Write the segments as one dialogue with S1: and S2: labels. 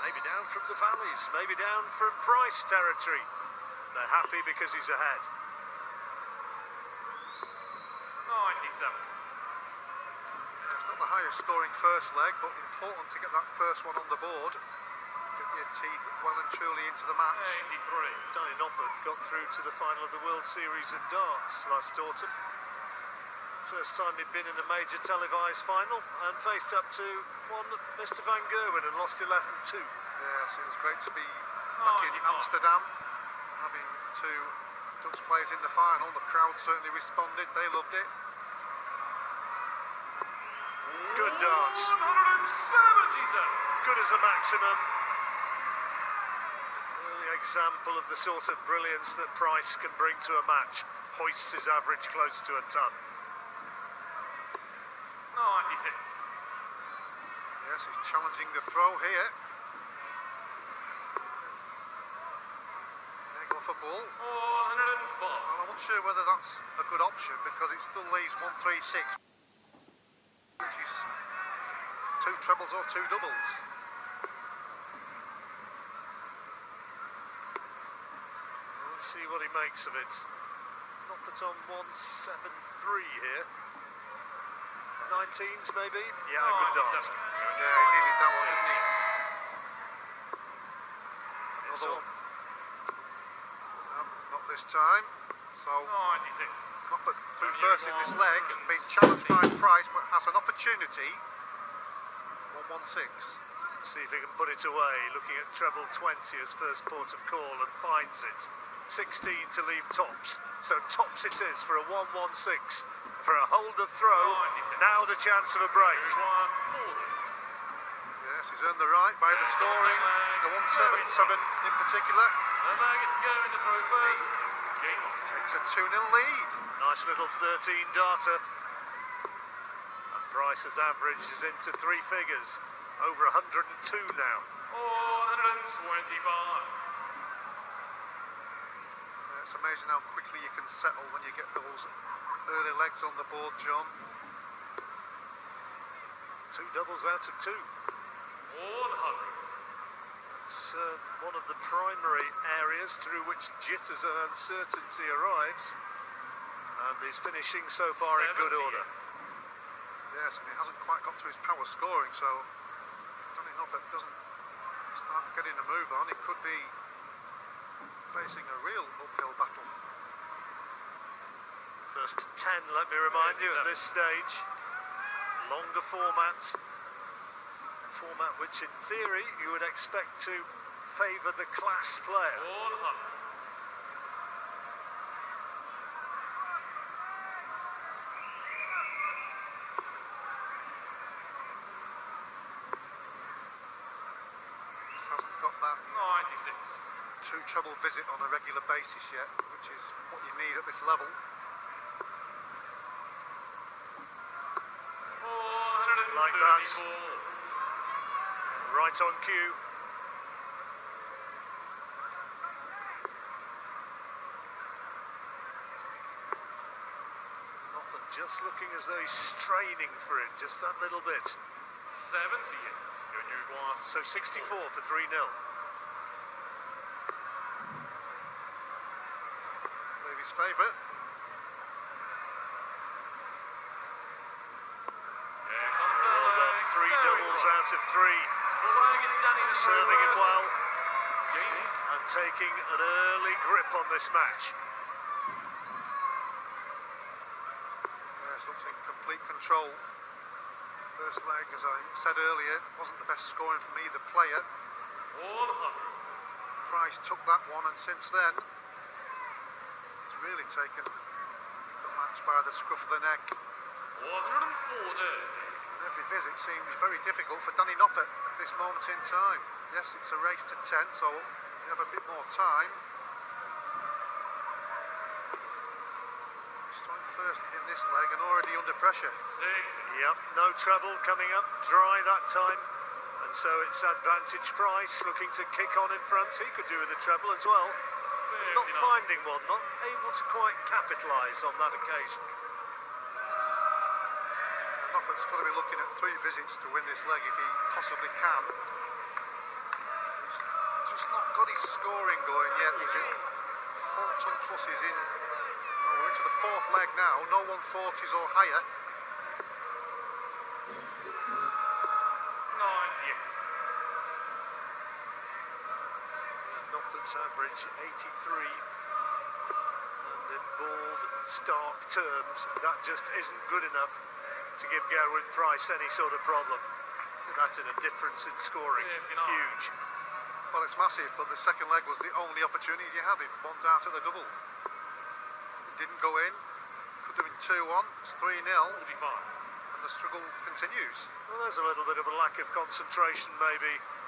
S1: Maybe down from the valleys, maybe down from Price territory. They're happy because he's ahead.
S2: 97.
S3: Yeah, it's not the highest scoring first leg, but important to get that first one on the board. Get your teeth well and truly into the match.
S2: 83.
S1: Danny Noppert got through to the final of the World Series of Darts last autumn. First time he'd been in a major televised final and faced up to one Mr. Van Gerwyn and lost 11-2.
S3: Yes, it was great to be back in Amsterdam, having two Dutch players in the final. The crowd certainly responded, they loved it.
S1: Good darts.
S2: 177.
S1: Good as a maximum. Early example of the sort of brilliance that Price can bring to a match. Hoists his average close to a ton.
S2: 96.
S3: Yes, he's challenging the throw here. There go for ball.
S2: 104.
S3: Well, I'm not sure whether that's a good option because it still leaves 136, which is two trebles or two doubles.
S1: We'll see what he makes of it. Noppert on 173 here. 19s maybe? Yeah, good dart.
S2: 97.
S3: Yeah, he needed that one, didn't he? Another one. No, not this time. So,
S2: 96.
S3: Noppert through first in this leg, being challenged by Price, but has an opportunity. 116.
S1: See if he can put it away, looking at treble 20 as first port of call and finds it. 16 to leave tops, so tops it is for a 116. For a hold of throw,
S2: 96.
S1: now the chance of a break.
S2: 140.
S3: Yes, he's earned the right by the scoring, the 177 in particular.
S2: The mag is going to throw first. Game on.
S3: Takes a 2-0 lead.
S1: Nice little 13 darter. And Price's average is into three figures, over 102 now.
S2: 125.
S3: It's amazing how quickly you can settle when you get those early legs on the board, John.
S1: Two doubles out of two.
S2: 100.
S1: It's one of the primary areas through which jitters and uncertainty arrives. And he's finishing so far in good order.
S3: Yes, and he hasn't quite got to his power scoring, so if Danny Noppert doesn't start getting a move on, it could be facing a real uphill battle.
S1: First 10, let me remind you, at this stage. Longer format which in theory you would expect to favour the class player.
S2: 100.
S3: Just hasn't got that
S2: 96.
S3: two treble visit on a regular basis yet, which is what you need at this level.
S2: 434.
S1: Like that. Right on cue. Noppert just looking as though he's straining for it, just that little bit.
S2: 78.
S1: So 64 for 3-0.
S3: Levy's favourite.
S1: Well done, three doubles out of three. Serving it well and taking an early grip on this match.
S3: Yes, looks in complete control. First leg, as I said earlier, wasn't the best scoring from either player.
S2: 100.
S3: Price took that one, and since then, he's really taken the match by the scruff of the neck.
S2: 140.
S3: And every visit seems very difficult for Danny Noppert at this moment in time. Yes, it's a race to 10, so we have a bit more time. He's throwing first in this leg and already under pressure.
S2: 60.
S1: Yep, no trouble coming up dry that time. And so it's advantage Price looking to kick on in front. He could do with a treble as well. Not finding one, not able to quite capitalise on that occasion.
S3: Noppert's got to be looking at 3 visits to win this leg if he possibly can. just not got his scoring going yet. He's in 4 ton pluses in. Oh, we're into the 4th leg now. No 140s or higher.
S2: 98.
S1: Noppert's average 83. And in bald, stark terms, that just isn't good enough to give Gerwyn Price any sort of problem. That's in a difference in scoring.
S2: 59.
S1: Huge.
S3: Well, it's massive, but the second leg was the only opportunity he had. He bombed out at the double. It didn't go in. Could have been 2-1. It's 3-0.
S2: 45.
S3: And the struggle continues.
S1: Well, there's a little bit of a lack of concentration, maybe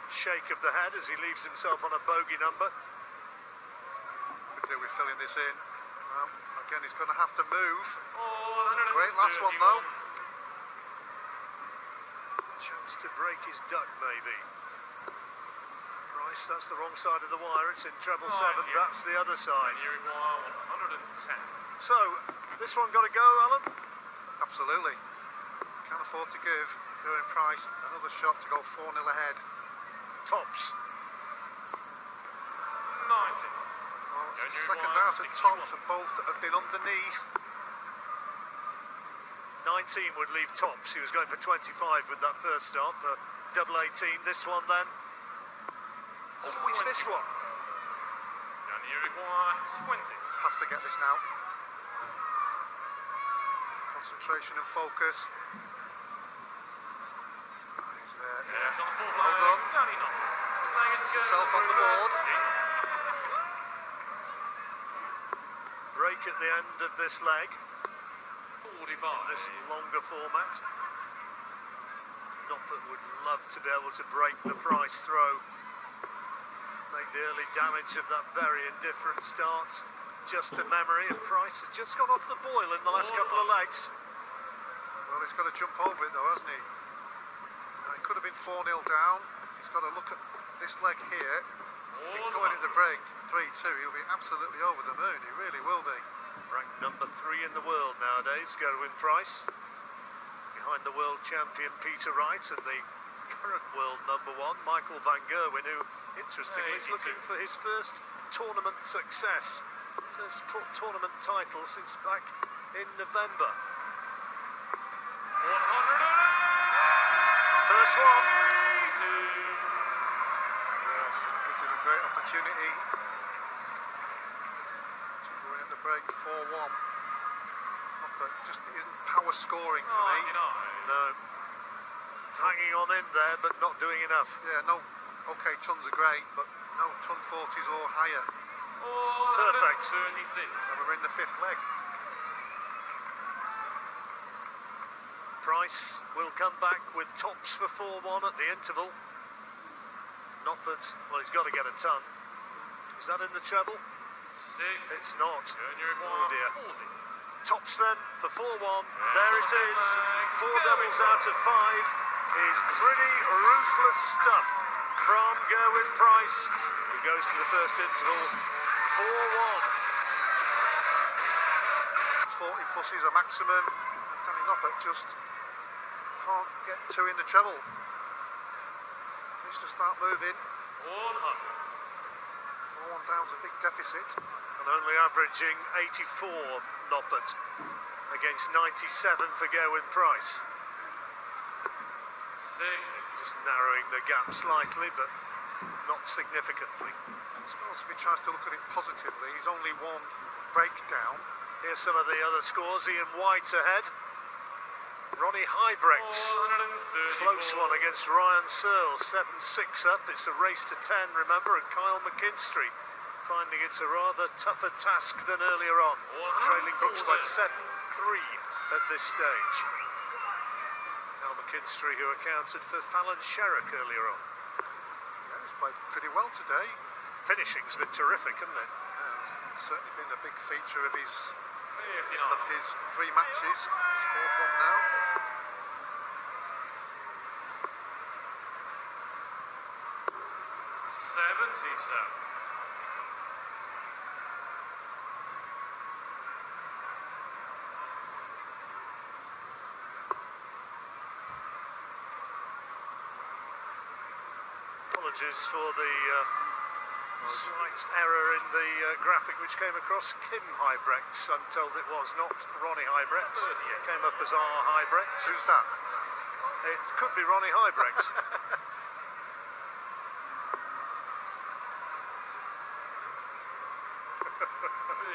S1: shake of the head as he leaves himself on a bogey number.
S3: Could do with filling this in. Well, again, he's going to have to move.
S2: Oh,
S3: Great last one, though.
S1: Chance to break his duck, maybe. Price, that's the wrong side of the wire. It's in treble 7.
S2: Yeah.
S1: That's the other side.
S2: You require 110.
S1: So, this one got to go, Alan?
S3: Absolutely. Can't afford to give Gerwyn Price another shot to go 4-0 ahead.
S1: Tops.
S2: 90.
S3: Well, it's the second out at tops, and both have been underneath.
S1: 19 would leave tops. He was going for 25 with that first start for double 18. This one then. Oh, it's this one.
S2: And you require 20.
S3: Has to get this now. Concentration and focus. He's there.
S2: Yes, on the full
S3: Well
S2: play.
S3: done.
S2: Danny Noppert. Playing his
S3: Himself on the board.
S1: Break at the end of this leg.
S2: 45.
S1: This longer format. Noppert would love to be able to break the Price throw. Make the early damage of that very indifferent start just to memory, and Price has just got off the boil in the last couple of legs.
S3: Well, he's got to jump over it though, hasn't he? Now, he could have been 4-0 down. He's got to look at this leg here. Going in the break, 3-2, he'll be absolutely over the moon. He really will be.
S1: Ranked number 3 in the world nowadays, Gerwyn Price. Behind the world champion Peter Wright and the current world number 1, Michael van Gerwen, who, interestingly, is looking for his first tournament success. First tournament title since back in November.
S2: 100.
S1: First one.
S3: Yes, gives him a great opportunity to go in at the break 4-1. But just isn't power scoring for me.
S2: 99.
S1: No. Hanging on in there, but not doing enough.
S3: Yeah, no, okay, tons are great, but no ton 40s or higher.
S1: Perfect.
S2: 36.
S3: And we're in the 5th leg.
S1: Price will come back with tops for 4-1 at the interval. Noppert, well, he's got to get a ton. Is that in the treble?
S2: 6.
S1: It's not.
S2: And you
S1: Oh
S2: require
S1: dear.
S2: 40.
S1: Tops then for 4-1. There it is. 4 doubles out of 5 is pretty ruthless stuff from Gerwyn Price, who goes to the first interval 4-1.
S3: 40 pluses a maximum. And Danny Noppert just can't get 2 in the treble. Needs to start moving.
S2: 100.
S3: 4-1 down's a big deficit.
S1: And only averaging 84, Noppert, against 97 for Gerwyn Price.
S2: 60.
S1: Just narrowing the gap slightly, but not significantly.
S3: I suppose if he tries to look at it positively, he's only 1 breakdown.
S1: Here's some of the other scores. Ian White ahead. Ronnie Hybrechts.
S2: 134.
S1: Close one against Ryan Searle. 7-6 up. It's a race to 10, remember, and Kyle McKinstry finding it's a rather tougher task than earlier on. Trailing Brooks by 7-3 at this stage. Kyle McKinstry, who accounted for Fallon Sherrock earlier on.
S3: Yeah, he's played pretty well today.
S1: Finishing's been terrific, hasn't it?
S3: Yeah, it's certainly been a big feature of his
S2: 59.
S3: 3 matches. His 4th one now.
S1: Apologies for the Slight error in the graphic which came across. Kim Huybrechts, I'm told it was, not Ronnie Huybrechts. It came up as R. Huybrechts.
S3: Who's that?
S1: It could be Ronnie Huybrechts.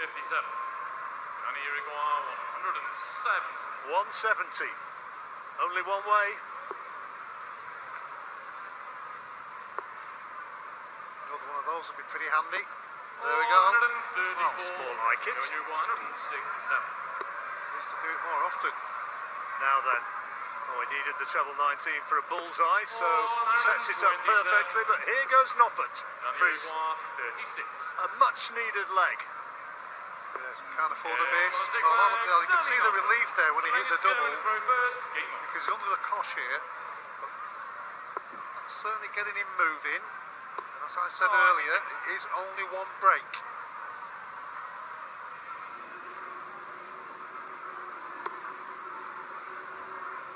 S2: 57. And here we go on 170.
S1: 170. Only one way.
S3: Another one of those would be pretty handy. There we go.
S2: 134.
S1: More like it.
S2: Going to 167.
S3: Needs to do it more often.
S1: Now then. Oh, he needed the treble 19 for a bullseye, so sets it up perfectly. But here goes Noppert for his
S2: 36.
S1: a much-needed leg.
S3: Yes, can't afford a miss. Well, you can see the relief there when he hit the double, because he's under the cosh here. But that's certainly getting him moving. And as I said earlier, it is only one break.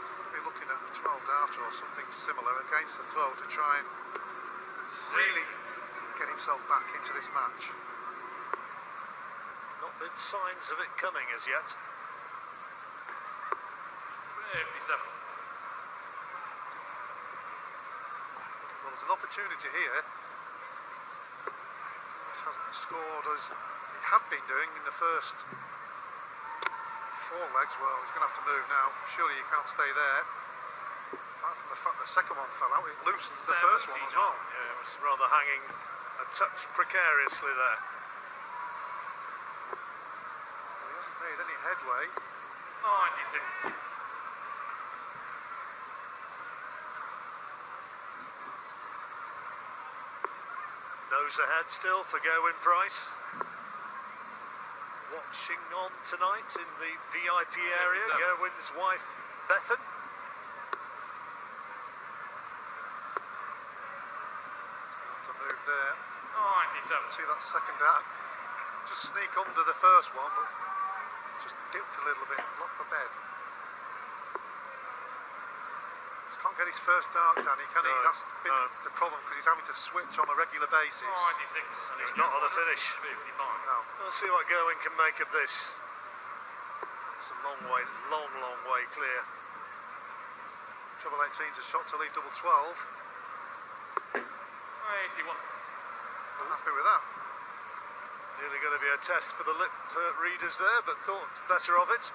S3: So we're going to be looking at the 12 dart or something similar against the throw to try and really get himself back into this match.
S1: Not been signs of it coming as yet.
S2: 57.
S3: Well, there's an opportunity here. He hasn't scored as he had been doing in the first 4 legs. Well, he's going to have to move now. Surely you can't stay there. Apart from the fact the second one fell out, it loosened the first one as well.
S1: Yeah, it was rather hanging a touch precariously there.
S3: Well, he hasn't made any headway.
S2: 96.
S1: Nose ahead still for Gerwyn Price. Watching on tonight in the VIP area, Gerwyn's wife Bethan.
S3: Have to move there.
S2: 97.
S3: See that second dart? Just sneak under the first one, but just dipped a little bit, blocked the bed. Just can't get his first dart, Danny, can he? That's been the problem, because he's having to switch on a regular basis.
S2: 96.
S1: And he's not on a finish.
S2: 55.
S3: No.
S1: We'll see what Gerwyn can make of this. It's a long way, long way clear.
S3: Treble 18's a shot to leave double 12.
S2: 81.
S3: I'm happy with that.
S1: Nearly going to be a test for the lip readers there, but thought better of it.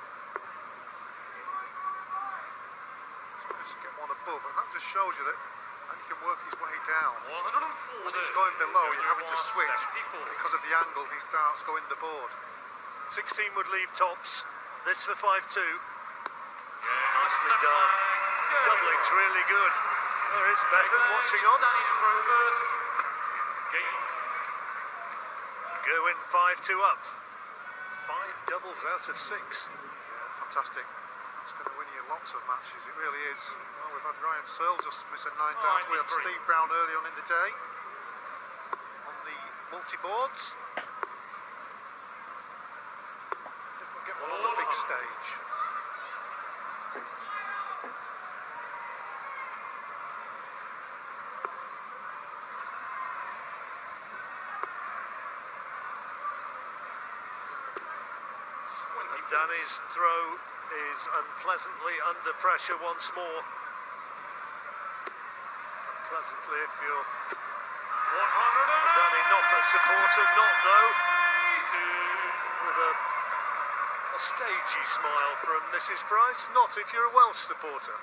S3: Just get one above, and that just shows you that and he can work his way down.
S2: 140.
S3: When he's going below, you're having to switch
S2: 74.
S3: because of the angle these darts go in the board.
S1: 16 would leave tops. This for 5-2.
S2: Yeah,
S1: Nicely done. Doubling's really good. There is Bethan watching on. Gerwyn 5-2 up. 5 doubles out of 6.
S3: Yeah, fantastic. That's going to win you lots of matches, it really is. Well, we've had Ryan Searle just miss a 9 darts. We had Steve Brown early on in the day on the multi-boards. If we get one on the big stage.
S1: Danny's throw is unpleasantly under pressure once more. Unpleasantly if you're a Danny Noppert supporter, not though. With a stagey smile from Mrs. Price, not if you're a Welsh supporter.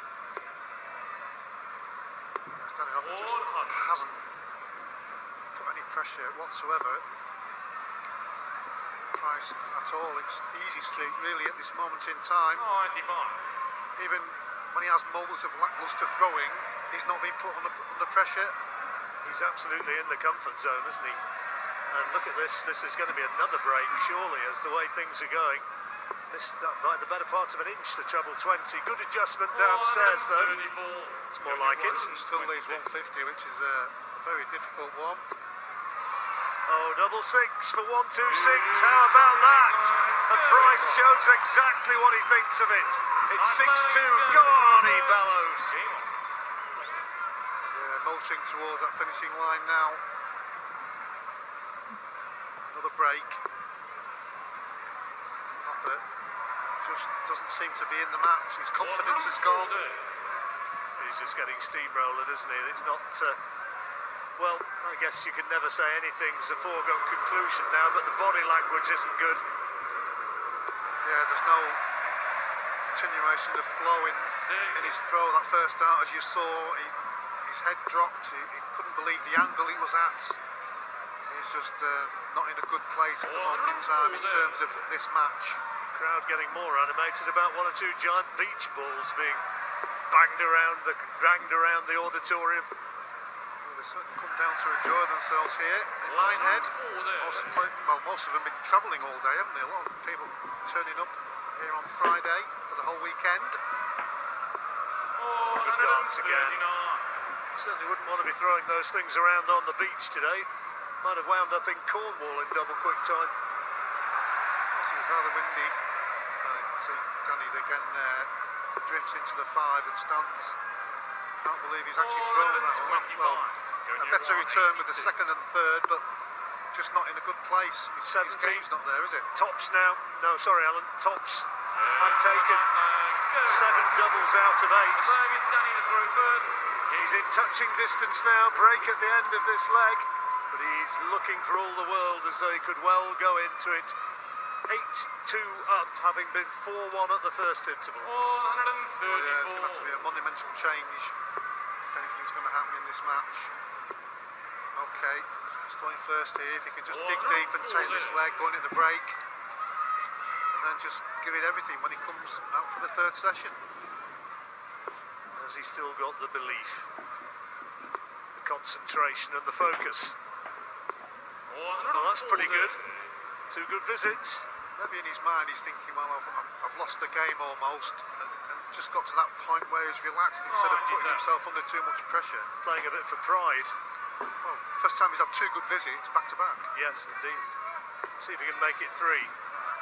S3: Yes, Danny Noppert just hasn't put any pressure whatsoever. Price at all. It's easy street really at this moment in time.
S2: 95.
S3: Even when he has moments of lacklustre throwing, he's not been put under pressure.
S1: He's absolutely in the comfort zone, isn't he? And look at this. This is going to be another break, surely, as the way things are going. Missed that by the better part of an inch, the treble 20. Good adjustment downstairs, though. It's more like it.
S3: He still leaves 150, which is a very difficult one.
S1: Oh, double 6 for 126. How about that? And Price shows exactly what he thinks of it. It's 6-2. Go on, he bellows.
S3: Yeah, motoring towards that finishing line now. Another break. Noppert just doesn't seem to be in the match. His confidence is gone.
S1: He's just getting steamrolled, isn't he? It's not... well, I guess you can never say anything's a foregone conclusion now, but the body language isn't good.
S3: Yeah, there's no continuation of flow in his throw. That first out, as you saw, his head dropped. He couldn't believe the angle he was at. He's just not in a good place at the moment in time in terms of this match.
S1: Crowd getting more animated about one or two giant beach balls being banged around the auditorium.
S3: Well, they certainly come down to enjoy themselves here in Minehead. Most of them have been travelling all day, haven't they? A lot of people turning up here on Friday for the whole weekend.
S1: Good dance again. Certainly wouldn't want to be throwing those things around on the beach today. Might have wound up in Cornwall in double quick time.
S3: Yes, it was rather windy. See Danny again drifts into the 5 and stands. Can't believe he's actually thrown that one. Well, a better return with the second and third, but just not in a good place. His game's not there, is it?
S1: Tops now. No, sorry, Alan. Tops untaken. 7 doubles out of 8. He's in touching distance now. Break at the end of this leg, but he's looking for all the world as though he could well go into it 8-2 up, having been 4-1 at the first interval.
S3: Yeah, it's going to have to be a monumental change if anything's going to happen in this match. Okay, he's throwing first here. If he can just dig deep and take this leg, going in the break, and then just give it everything when he comes out for the third session.
S1: Has he still got the belief, the concentration and the focus? Well, that's pretty good. 2 good visits.
S3: Maybe in his mind he's thinking, well, I've lost the game almost, and just got to that point where he's relaxed instead of putting himself under too much pressure.
S1: Playing a bit for pride.
S3: Well, first time he's had 2 good visits back to back.
S1: Yes, indeed. See if he can make it 3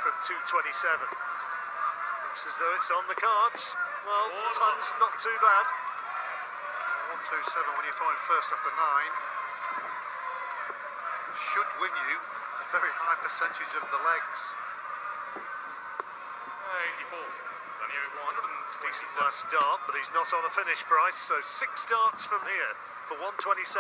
S1: from 227. Looks as though it's on the cards. Well, tons not too bad.
S3: 127 when you're throwing first after 9 should win you a very high percentage of the legs.
S2: 84.
S1: Decent last start, but he's not on a finish price, so 6 starts from here for 127.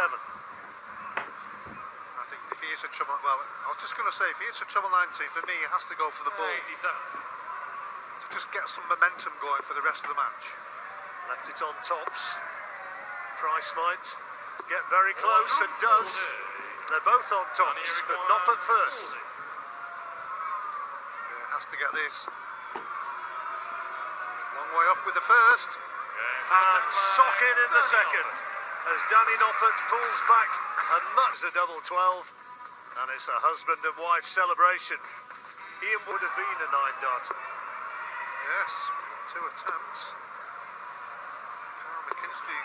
S3: I think if he is a treble, well, I was just going to say, if he is a treble 19, for me, he has to go for the ball.
S2: 87.
S3: To just get some momentum going for the rest of the match.
S1: Left it on tops. Price might get very close and does. They're both on tops, but Noppert first.
S3: Yeah, has to get this. Long way off with the first.
S1: And sock in the second. As Danny Noppert pulls back and mugs the double 12. And it's a husband and wife celebration. Ian would have been a 9-darter.
S3: Yes, 2 attempts. Carl McKinstry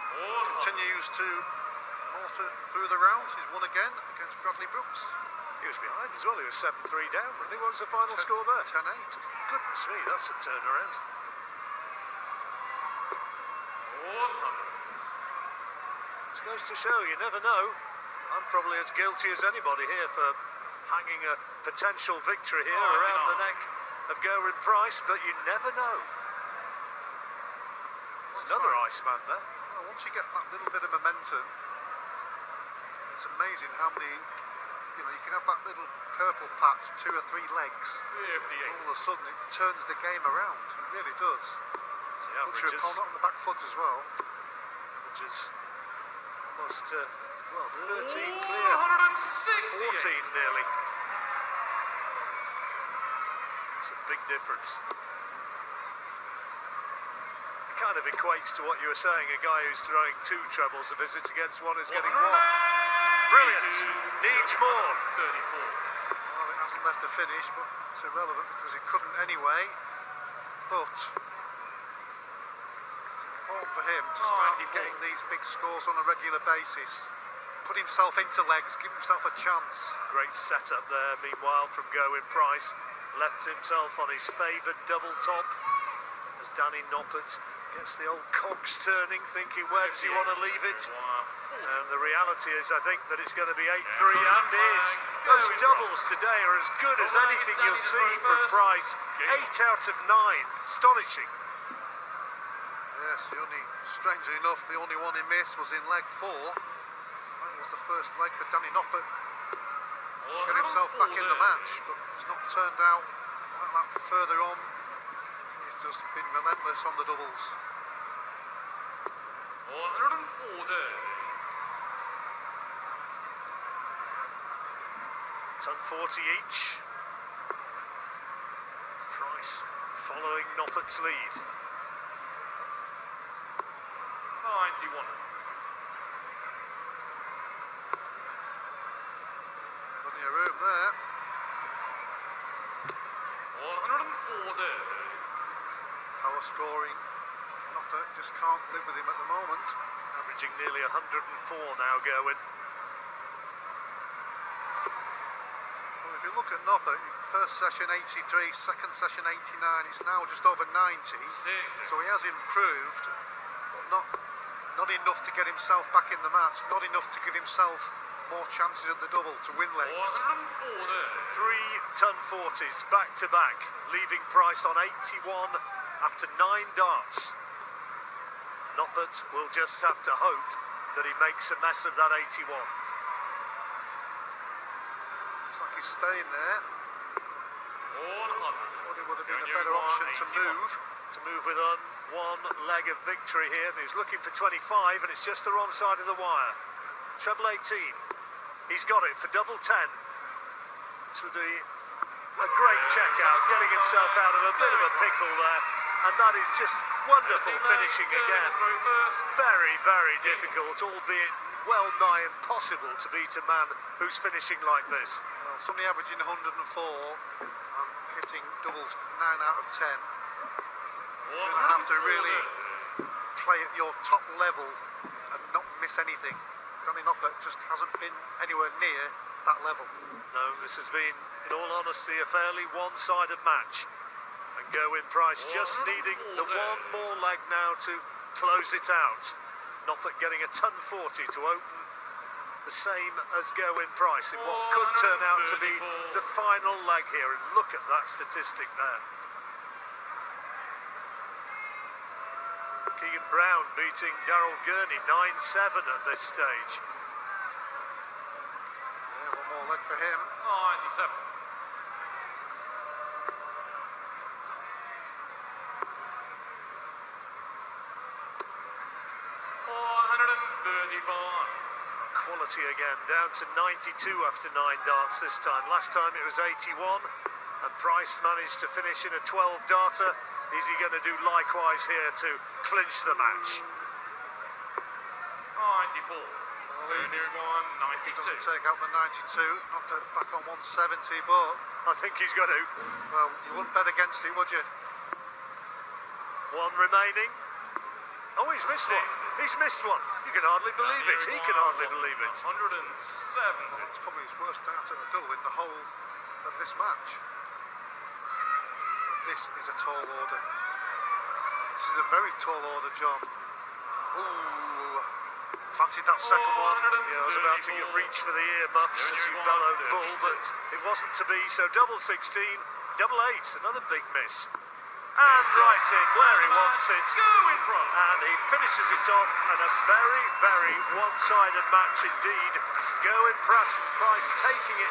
S3: continues to mortar through the rounds. He's won again against Bradley Brooks.
S1: He was behind as well. He was 7-3 down. Really, what was the final score there?
S3: 10-8.
S1: Goodness me, that's a turnaround. This goes to show you never know. I'm probably as guilty as anybody here for hanging a potential victory here around the neck of Gerwyn Price, but you never know. There's another Iceman there.
S3: Well, once you get that little bit of momentum, it's amazing how many, you can have that little purple patch, 2 or 3 legs.
S2: 58.
S3: All of a sudden it turns the game around. It really does. Puts your opponent on the back foot as well.
S1: Which is almost, 13 clear. 14 nearly. It's a big difference. It kind of equates to what you were saying, a guy who's throwing 2 trebles a visit against one who's getting 1. Brilliant. Needs more.
S2: 34.
S3: Well, it hasn't left a finish, but it's irrelevant because it couldn't anyway. But it's important for him to start getting these big scores on a regular basis. Put himself into legs, give himself a chance.
S1: Great setup there, meanwhile, from Gerwyn Price. Left himself on his favoured double top as Danny Noppert Gets the old cogs turning, thinking where does he want to leave it? And the reality is, I think that it's going to be 8-3 and is. Those doubles today are as good as anything you'll see from Price. 8 out of 9. Astonishing.
S3: Yes, strangely enough, the only one he missed was in leg 4. That was the first leg for Danny Noppert to get himself back in the match, but it's not turned out like that further on. He's just been relentless on the doubles.
S2: 140.
S1: Ton 40 each. Price following Noppert's lead.
S2: 91.
S3: Plenty of room there.
S2: 140.
S3: Power scoring. Noppert just can't live with him at the moment.
S1: Averaging nearly 104 now, Gerwyn.
S3: Well, if you look at Noppert, first session 83, second session 89, it's now just over 90. So he has improved, but not enough to get himself back in the match, not enough to give himself more chances at the double to win legs.
S2: 140.
S1: 3 ton 40s back to back, leaving Price on 81 after 9 darts. Noppert will just have to hope that he makes a mess of that 81.
S3: Looks like he's staying there.
S2: 100.
S3: Thought it would have been a better option to move.
S1: To move with one leg of victory here. He's looking for 25 and it's just the wrong side of the wire. Treble 18. He's got it for double 10. This would be a great check out, getting himself out of a bit of a pickle there. And that is just wonderful finishing again. Very, very difficult, albeit well nigh impossible to beat a man who's finishing like this.
S3: Well, somebody averaging 104 and hitting doubles 9 out of 10. You're going to have to really play at your top level and not miss anything. Danny Noppert just hasn't been anywhere near that level.
S1: No, this has been, in all honesty, a fairly one-sided match. And Gerwyn Price just needing the one more leg now to close it out. Noppert getting a ton 40 to open the same as Gerwyn Price in what could turn out to be the final leg here. And look at that statistic there. Keegan Brown beating Daryl Gurney 9-7 at this stage.
S3: Yeah, one more leg for him.
S2: 97. 135.
S1: Quality again, down to 92 after 9 darts this time. Last time it was 81, and Price managed to finish in a 12-darter. Is he going to do likewise here to clinch the match?
S2: 94.
S3: Well,
S2: 92.
S3: doesn't take out the 92, not back on 170, but
S1: I think he's got to.
S3: well, you wouldn't bet against it, would you?
S1: One remaining. Oh, he's missed one. He's missed one. You can hardly believe it. He can hardly believe it.
S2: 170.
S3: It's probably his worst dart at the double in the whole of this match. This is a tall order. This is a very tall order, John. Ooh, fancied that second one.
S1: Yeah, I was about to reach for the earmuffs as you bellowed bull, but it wasn't to be. So double 16, double 8, another big miss. And right in where he wants it. And he finishes it off, and a very, very one-sided match indeed. Gerwyn Price taking it